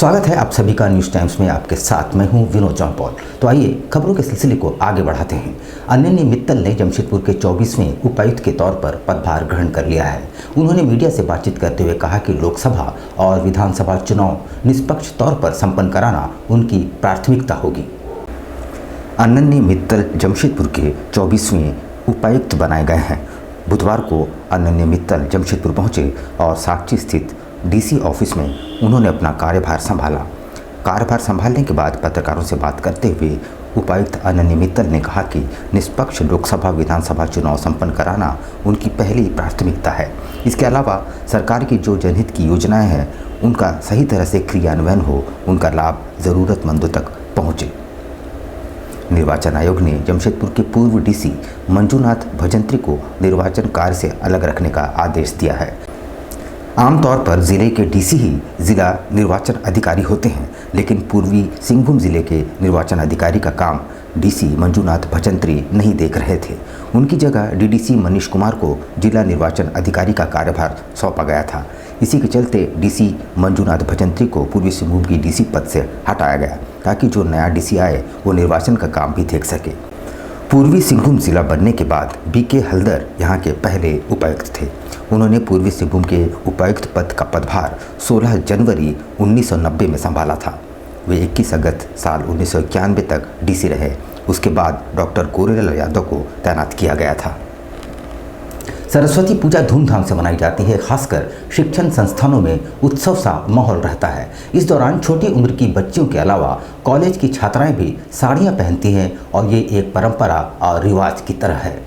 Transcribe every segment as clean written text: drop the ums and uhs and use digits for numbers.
स्वागत है आप सभी का न्यूज़ टाइम्स में। आपके साथ मैं हूं विनोद जौनपॉल। तो आइए खबरों के सिलसिले को आगे बढ़ाते हैं। अनन्य मित्तल ने जमशेदपुर के 24वें उपायुक्त के तौर पर पदभार ग्रहण कर लिया है। उन्होंने मीडिया से बातचीत करते हुए कहा कि लोकसभा और विधानसभा चुनाव निष्पक्ष तौर पर संपन्न कराना उनकी प्राथमिकता होगी। अनन्य मित्तल जमशेदपुर के 24वें उपायुक्त बनाए गए हैं। बुधवार को अनन्य मित्तल जमशेदपुर पहुंचे और साक्षी स्थित डीसी ऑफिस में उन्होंने अपना कार्यभार संभाला। कार्यभार संभालने के बाद पत्रकारों से बात करते हुए उपायुक्त अनन्य मित्तल ने कहा कि निष्पक्ष लोकसभा विधानसभा चुनाव संपन्न कराना उनकी पहली प्राथमिकता है। इसके अलावा सरकार की जो जनहित की योजनाएं हैं उनका सही तरह से क्रियान्वयन हो, उनका लाभ ज़रूरतमंदों तक पहुँचे। निर्वाचन आयोग ने जमशेदपुर के पूर्व डीसी मंजूनाथ भजंत्री को निर्वाचन कार्य से अलग रखने का आदेश दिया है। आमतौर पर ज़िले के डीसी ही ज़िला निर्वाचन अधिकारी होते हैं, लेकिन पूर्वी सिंहभूम ज़िले के निर्वाचन अधिकारी का काम डीसी मंजूनाथ भजंत्री नहीं देख रहे थे। उनकी जगह डीडीसी मनीष कुमार को जिला निर्वाचन अधिकारी का कार्यभार सौंपा गया था। इसी के चलते डीसी मंजूनाथ भजंत्री को पूर्वी सिंहभूम की डीसी पद से हटाया गया, ताकि जो नया डीसी आए वो निर्वाचन का काम भी देख सके। पूर्वी सिंहभूम जिला बनने के बाद बीके हल्दर यहाँ के पहले उपायुक्त थे। उन्होंने पूर्वी सिंहभूम के उपायुक्त पद का पदभार 16 जनवरी 1990 में संभाला था। वे 21 अगस्त साल 1991 तक डीसी रहे। उसके बाद डॉक्टर गोरेलाल यादव को तैनात किया गया था। सरस्वती पूजा धूमधाम से मनाई जाती है। खासकर शिक्षण संस्थानों में उत्सव सा माहौल रहता है। इस दौरान छोटी उम्र की बच्चियों के अलावा कॉलेज की छात्राएं भी साड़ियां पहनती हैं और ये एक परंपरा और रिवाज की तरह है।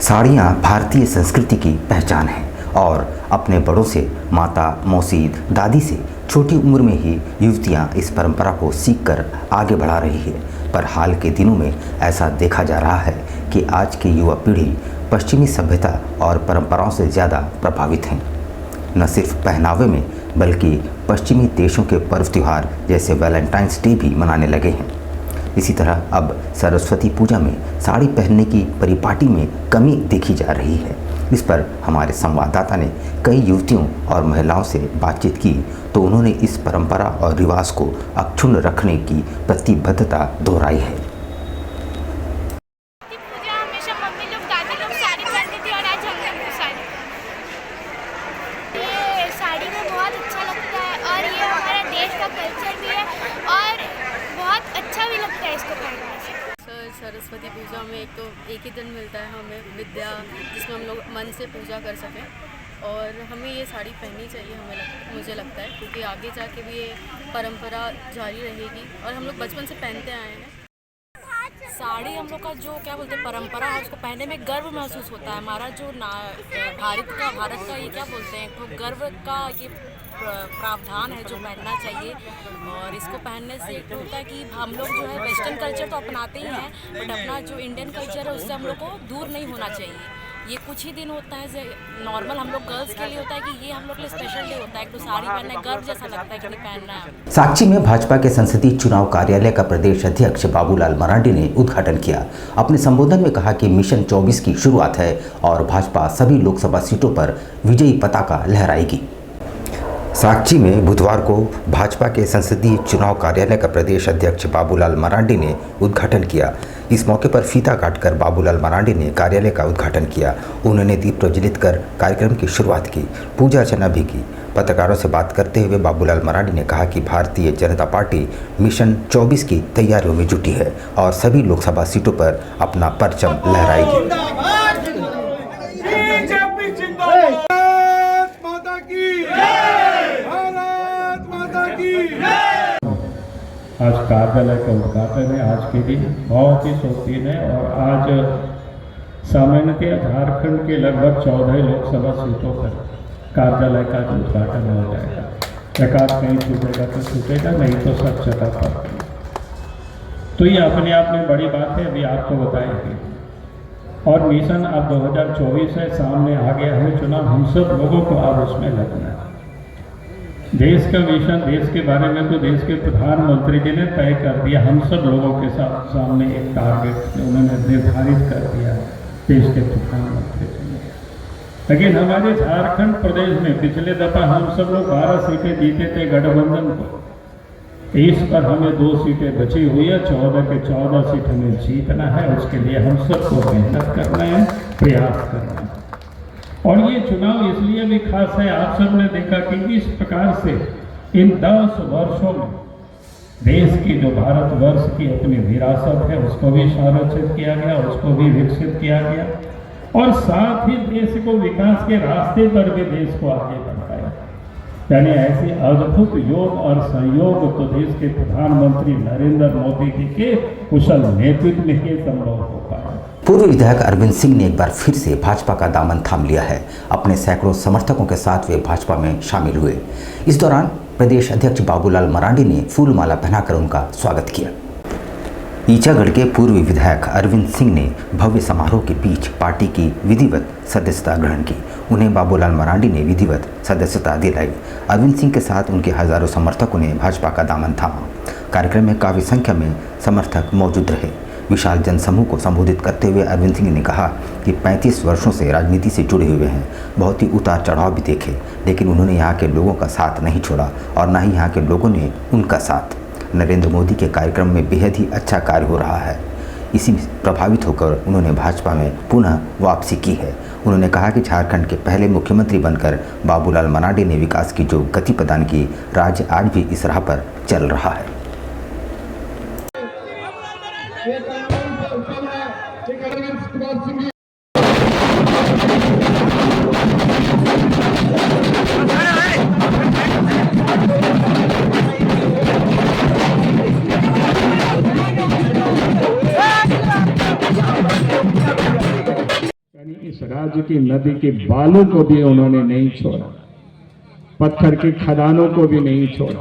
साड़ियाँ भारतीय संस्कृति की पहचान है और अपने बड़ों से, माता, मौसी, दादी से छोटी उम्र में ही युवतियाँ इस परंपरा को सीखकर आगे बढ़ा रही है। पर हाल के दिनों में ऐसा देखा जा रहा है कि आज की युवा पीढ़ी पश्चिमी सभ्यता और परंपराओं से ज़्यादा प्रभावित हैं। न सिर्फ पहनावे में बल्कि पश्चिमी देशों के पर्व त्यौहार जैसे वैलेंटाइंस डे भी मनाने लगे हैं। इसी तरह अब सरस्वती पूजा में साड़ी पहनने की परिपाटी में कमी देखी जा रही है। इस पर हमारे संवाददाता ने कई युवतियों और महिलाओं से बातचीत की तो उन्होंने इस परंपरा और रिवाज को अक्षुण्ण रखने की प्रतिबद्धता दोहराई है। साड़ी में बहुत अच्छा लगता है और ये हमारा देश का कल्चर भी है और बहुत अच्छा भी लगता है इसको पहनने से। सरस्वती पूजा में एक ही दिन मिलता है हमें विद्या, जिसमें हम लोग मन से पूजा कर सकें और हमें ये साड़ी पहननी चाहिए। मुझे लगता है क्योंकि आगे जाके भी ये परंपरा जारी रहेगी और हम लोग बचपन से पहनते आए हैं। साड़ी हम लोग का जो क्या बोलते हैं परंपरा है, उसको पहनने में गर्व महसूस होता है। हमारा जो भारत का ये क्या बोलते हैं तो गर्व का ये प्रावधान है जो पहनना चाहिए। और इसको पहनने से एक होता है कि हम लोग जो है वेस्टर्न कल्चर तो अपनाते ही हैं, बट अपना जो इंडियन कल्चर है उससे हम लोग को दूर नहीं होना चाहिए। ये कुछ ही दिन होता है, नॉर्मल हम लोग गर्ल्स के लिए होता है कि ये हम लोग के लिए स्पेशल डे होता है। तो साड़ी पहनना गर्व जैसा लगता है कि नहीं पहनना है। साक्षी में भाजपा के संसदीय चुनाव कार्यालय का प्रदेश अध्यक्ष बाबूलाल मरांडी ने उद्घाटन किया। अपने संबोधन में कहा कि मिशन 24 की शुरुआत है और भाजपा सभी लोकसभा सीटों पर विजयी पताका लहराएगी। साक्षी में बुधवार को भाजपा के संसदीय चुनाव कार्यालय का प्रदेश अध्यक्ष बाबूलाल मरांडी ने उद्घाटन किया। इस मौके पर फीता काटकर बाबूलाल मरांडी ने कार्यालय का उद्घाटन किया। उन्होंने दीप प्रज्वलित कर कार्यक्रम की शुरुआत की, पूजा अर्चना भी की। पत्रकारों से बात करते हुए बाबूलाल मरांडी ने कहा कि भारतीय जनता पार्टी मिशन 24 की तैयारियों में जुटी है और सभी लोकसभा सीटों पर अपना परचम लहराएगी। आज कार्यालय का उद्घाटन है। आज के दिन बहुत ही शौकीन है और आज सामान्यतः झारखंड के लगभग 14 लोकसभा सीटों पर कार्यालय का उद्घाटन हो जाएगा। एकाध कहीं छूटेगा तो छूटेगा, नहीं तो सब जगह पर। तो ये अपने आप में बड़ी बात है, अभी आपको बताएंगे। और मिशन अब 2024 है, सामने आ गया है चुनाव। हम सब लोगों को अब उसमें लगना है। देश का विजन, देश के बारे में तो देश के प्रधानमंत्री जी ने तय कर दिया। हम सब लोगों के सामने एक टारगेट उन्होंने निर्धारित कर दिया देश के प्रधानमंत्री जी ने। लेकिन हमारे झारखंड प्रदेश में पिछले दफा हम सब लोग 12 सीटें जीते थे गठबंधन को। इस पर हमें 2 सीटें बची हुई है, 14 के 14 सीट हमें जीतना है। उसके लिए हम सबको मेहनत करना है, प्रयास करना है। और ये चुनाव इसलिए भी खास है, आप सब ने देखा कि इस प्रकार से इन 10 वर्षों में देश की जो भारतवर्ष की अपनी विरासत है उसको भी संरक्षित किया गया, उसको भी विकसित किया गया और साथ ही देश को विकास के रास्ते पर भी देश को आगे बढ़ाया। यानी ऐसे अद्भुत योग और संयोग तो देश के प्रधानमंत्री नरेंद्र मोदी जी के कुशल नेतृत्व में ही संभव हो पाया। पूर्व विधायक अरविंद सिंह ने एक बार फिर से भाजपा का दामन थाम लिया है। अपने सैकड़ों समर्थकों के साथ वे भाजपा में शामिल हुए। इस दौरान प्रदेश अध्यक्ष बाबूलाल मरांडी ने फूलमाला पहनाकर उनका स्वागत किया। ईचागढ़ के पूर्व विधायक अरविंद सिंह ने भव्य समारोह के बीच पार्टी की विधिवत सदस्यता ग्रहण की। उन्हें बाबूलाल मरांडी ने विधिवत सदस्यता दिलाई। अरविंद सिंह के साथ उनके हजारों समर्थकों ने भाजपा का दामन थामा। कार्यक्रम में काफ़ी संख्या में समर्थक मौजूद रहे। विशाल जनसमूह को संबोधित करते हुए अरविंद सिंह ने कहा कि 35 वर्षों से राजनीति से जुड़े हुए हैं, बहुत ही उतार चढ़ाव भी देखे, लेकिन उन्होंने यहाँ के लोगों का साथ नहीं छोड़ा और न ही यहाँ के लोगों ने उनका साथ। नरेंद्र मोदी के कार्यक्रम में बेहद ही अच्छा कार्य हो रहा है। इसी प्रभावित होकर उन्होंने भाजपा में पुनः वापसी की है। उन्होंने कहा कि झारखंड के पहले मुख्यमंत्री बनकर बाबूलाल मरांडी ने विकास की जो गति प्रदान की, राज्य आज भी इस राह पर चल रहा है। इस राज्य की नदी के बालू को भी उन्होंने नहीं छोड़ा, पत्थर की खदानों को भी नहीं छोड़ा,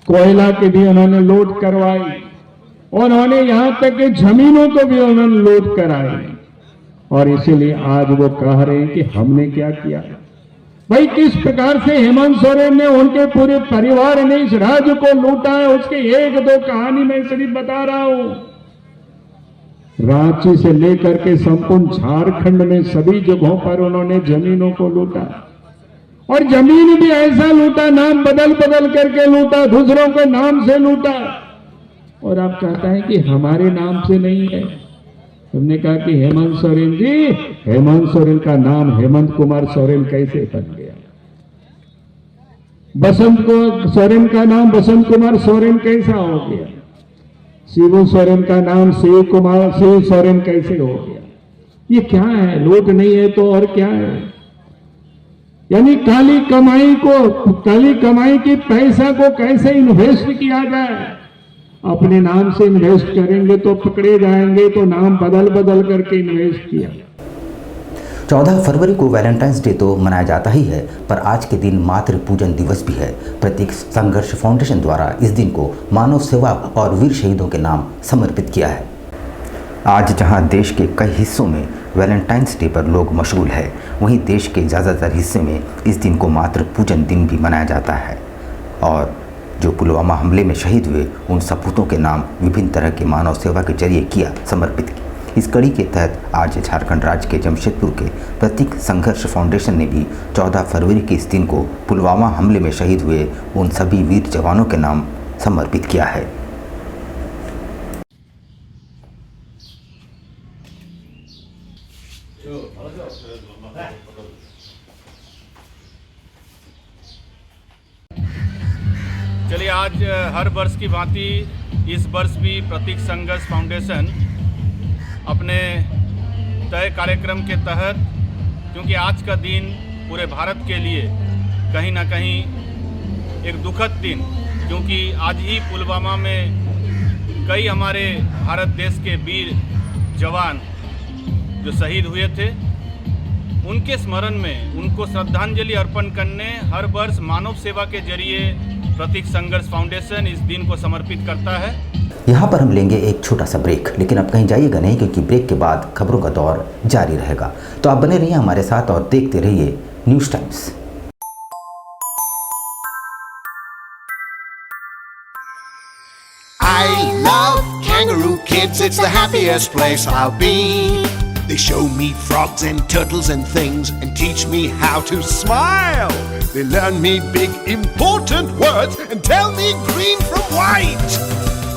कोयला की भी उन्होंने लूट करवाई, उन्होंने यहां तक कि जमीनों को भी उन्होंने लूट कराई। और इसीलिए आज वो कह रहे हैं कि हमने क्या किया। भाई किस प्रकार से हेमंत सोरेन ने, उनके पूरे परिवार ने इस राज्य को लूटा है, उसके 1-2 कहानी मैं सिर्फ बता रहा हूं। रांची से लेकर के संपूर्ण झारखंड में सभी जगहों पर उन्होंने जमीनों को लूटा और जमीन भी ऐसा लूटा, नाम बदल बदल करके लूटा, दूसरों के नाम से लूटा। और आप कहता है कि हमारे नाम से नहीं है। हमने कहा कि हेमंत सोरेन जी, हेमंत सोरेन का नाम हेमंत कुमार सोरेन कैसे बन गया? सोरेन का नाम बसंत कुमार सोरेन कैसा हो गया? शिबू सोरेन का नाम शिव सोरेन कैसे हो गया? ये क्या है? लूट नहीं है तो और क्या है? यानी काली कमाई की पैसा को कैसे इन्वेस्ट किया जाए? अपने नाम से इन्वेस्ट करेंगे तो पकड़े जाएंगे, तो नाम बदल बदल करके इन्वेस्ट किया। 14 फरवरी को वैलेंटाइंस डे तो मनाया जाता ही है, पर आज के दिन मातृ पूजन दिवस भी है। प्रतीक संघर्ष फाउंडेशन द्वारा इस दिन को मानव सेवा और वीर शहीदों के नाम समर्पित किया है। आज जहां देश के कई हिस्सों में वैलेंटाइंस डे पर लोग मशगूल है, वहीं देश के ज़्यादातर हिस्से में इस दिन को मातृ पूजन दिन भी मनाया जाता है। और जो पुलवामा हमले में शहीद हुए उन सपूतों के नाम विभिन्न तरह की मानव सेवा के जरिए किया समर्पित किया। इस कड़ी के तहत आज झारखंड राज्य के जमशेदपुर के प्रतीक संघर्ष फाउंडेशन ने भी 14 फरवरी के इस दिन को पुलवामा हमले में शहीद हुए उन सभी वीर जवानों के नाम समर्पित किया है। चलिए, आज हर वर्ष की भांति इस वर्ष भी प्रतीक संघर्ष फाउंडेशन अपने तय कार्यक्रम के तहत, क्योंकि आज का दिन पूरे भारत के लिए कहीं ना कहीं एक दुखद दिन, क्योंकि आज ही पुलवामा में कई हमारे भारत देश के वीर जवान जो शहीद हुए थे, उनके स्मरण में उनको श्रद्धांजलि अर्पण करने हर वर्ष मानव सेवा के जरिए प्रतीक संघर्ष फाउंडेशन इस दिन को समर्पित करता है। यहाँ पर हम लेंगे एक छोटा सा ब्रेक, लेकिन अब कहीं जाइएगा नहीं, क्योंकि ब्रेक के बाद खबरों का दौर जारी रहेगा। तो आप बने रहिए हमारे साथ और देखते रहिए news times. I love Kangaroo Kids, it's the happiest place I'll be. They show me frogs and turtles and things and teach me how to smile. They learn me big important words and tell me green from white.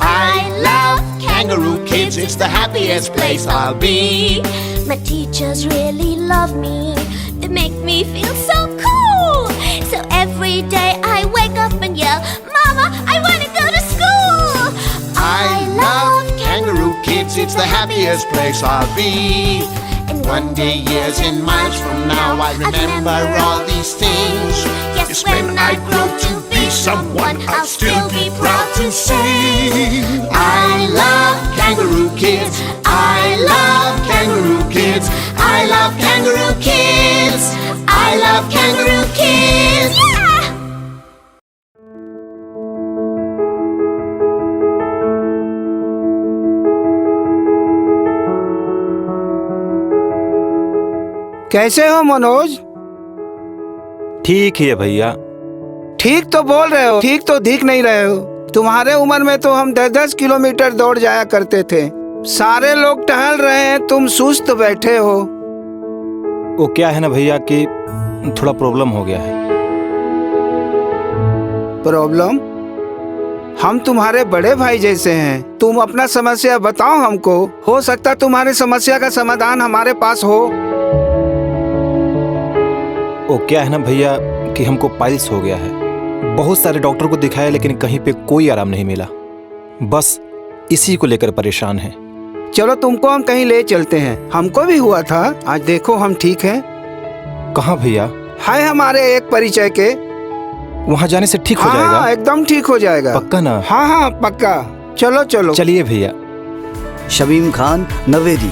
I love Kangaroo Kids, it's the happiest place I'll be. My teachers really love me. They make me feel so cool. So every day I wake up and yell, Mama, I want to go to school. I love Kangaroo Kids, it's the happiest place I'll be. And One day, years and miles from now, I remember all these things. Yes, when I grow to be someone, I'll still be proud to say, I love Kangaroo Kids, I love Kangaroo Kids, I love Kangaroo Kids, I love Kangaroo Kids. yeah! कैसे हो मनोज? ठीक ही है भैया। ठीक तो बोल रहे हो, ठीक तो दिख नहीं रहे हो। तुम्हारे उम्र में तो हम 10-10 किलोमीटर दौड़ जाया करते थे। सारे लोग टहल रहे हैं, तुम सुस्त बैठे हो। वो क्या है ना भैया कि थोड़ा प्रॉब्लम हो गया है। प्रॉब्लम? हम तुम्हारे बड़े भाई जैसे हैं, तुम अपना समस्या बताओ हमको। हो सकता तुम्हारी समस्या का समाधान हमारे पास हो। वो क्या है ना भैया कि हमको पाइल्स हो गया है। बहुत सारे डॉक्टर को दिखाया लेकिन कहीं पे कोई आराम नहीं मिला। बस इसी को लेकर परेशान है। चलो तुमको हम कहीं ले चलते हैं, हमको भी हुआ था। आज देखो हम ठीक हैं। कहाँ भैया? है हमारे एक परिचय के। वहाँ जाने से ठीक हो हाँ, जाएगा? एकदम ठीक हो जाएगा। पक्का ना? हाँ हाँ पक्का। चलो चलो चलिए भैया। शमीम खान नवेदी,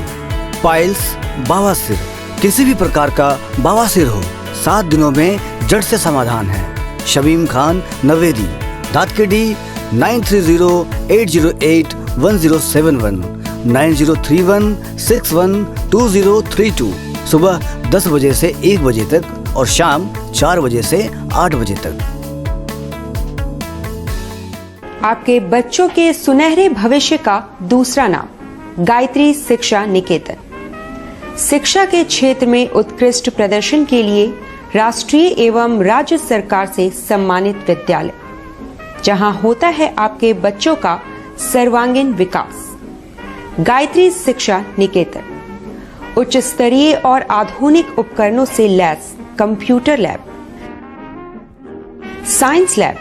पाइल्स, बवासीर, किसी भी प्रकार का बवासीर हो, 7 दिनों में जड़ से समाधान है। शमीम खान नवेदी, धातकेडी 9308081071, 9031612032, सुबह 10 बजे से 1 बजे तक और शाम 4 बजे से 8 बजे तक। आपके बच्चों के सुनहरे भविष्य का दूसरा नाम गायत्री शिक्षा निकेतन। शिक्षा के क्षेत्र में उत्कृष्ट प्रदर्शन के लिए राष्ट्रीय एवं राज्य सरकार से सम्मानित विद्यालय, जहां होता है आपके बच्चों का सर्वांगीण विकास। गायत्री शिक्षा निकेतन उच्च स्तरीय और आधुनिक उपकरणों से lace computer lab, science lab,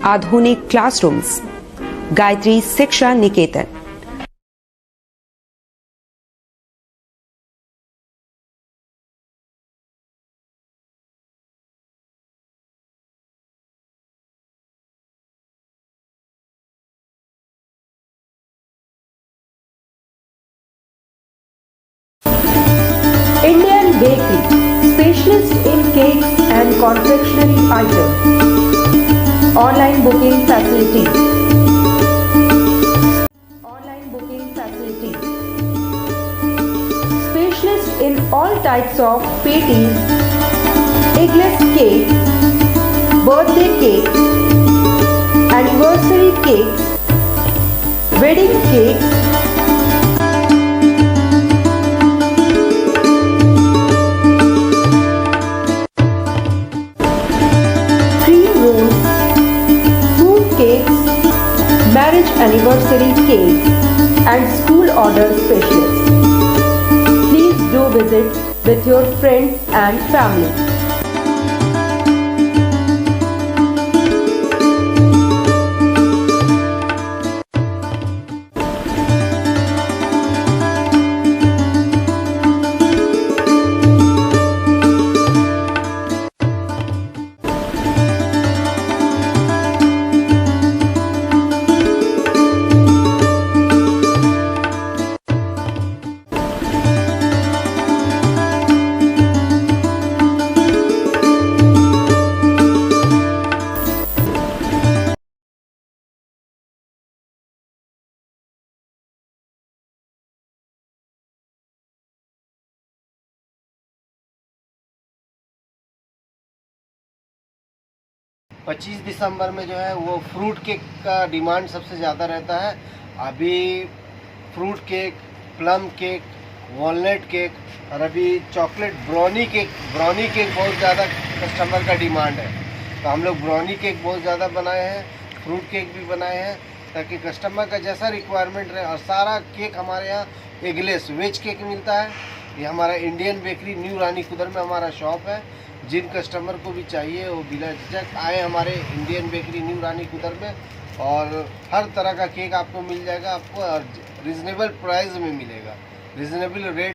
आधुनिक क्लासरूम्स। गायत्री शिक्षा निकेतन। Indian Bakery, specialist in cakes and confectionery items. Online booking facilities. Online booking facilities. Specialist in all types of patties, eggless cake, birthday cake, anniversary cakes, wedding cakes, marriage anniversary cakes and school order specialists. Please do visit with your friends and family. पच्चीस दिसंबर में जो है वो fruit cake का demand सबसे ज़्यादा रहता है। अभी fruit cake, plum cake, walnut cake और अभी चॉकलेट ब्राउनी केक बहुत ज़्यादा कस्टमर का डिमांड है, तो हम लोग ब्राउनी केक बहुत ज़्यादा बनाए हैं, फ्रूट केक भी बनाए हैं ताकि कस्टमर का जैसा रिक्वायरमेंट रहे। और सारा केक हमारे यहाँ एगलेस वेज केक मिलता है। ये हमारा इंडियन बेकरी न्यू रानी कुदर में हमारा शॉप है। जिन कस्टमर को भी चाहिए वो बिना झिझक आए हमारे इंडियन बेकरी न्यू रानी कुदर में, और हर तरह का केक आपको मिल जाएगा, आपको रीज़नेबल प्राइस में मिलेगा, रीज़नेबल रेट।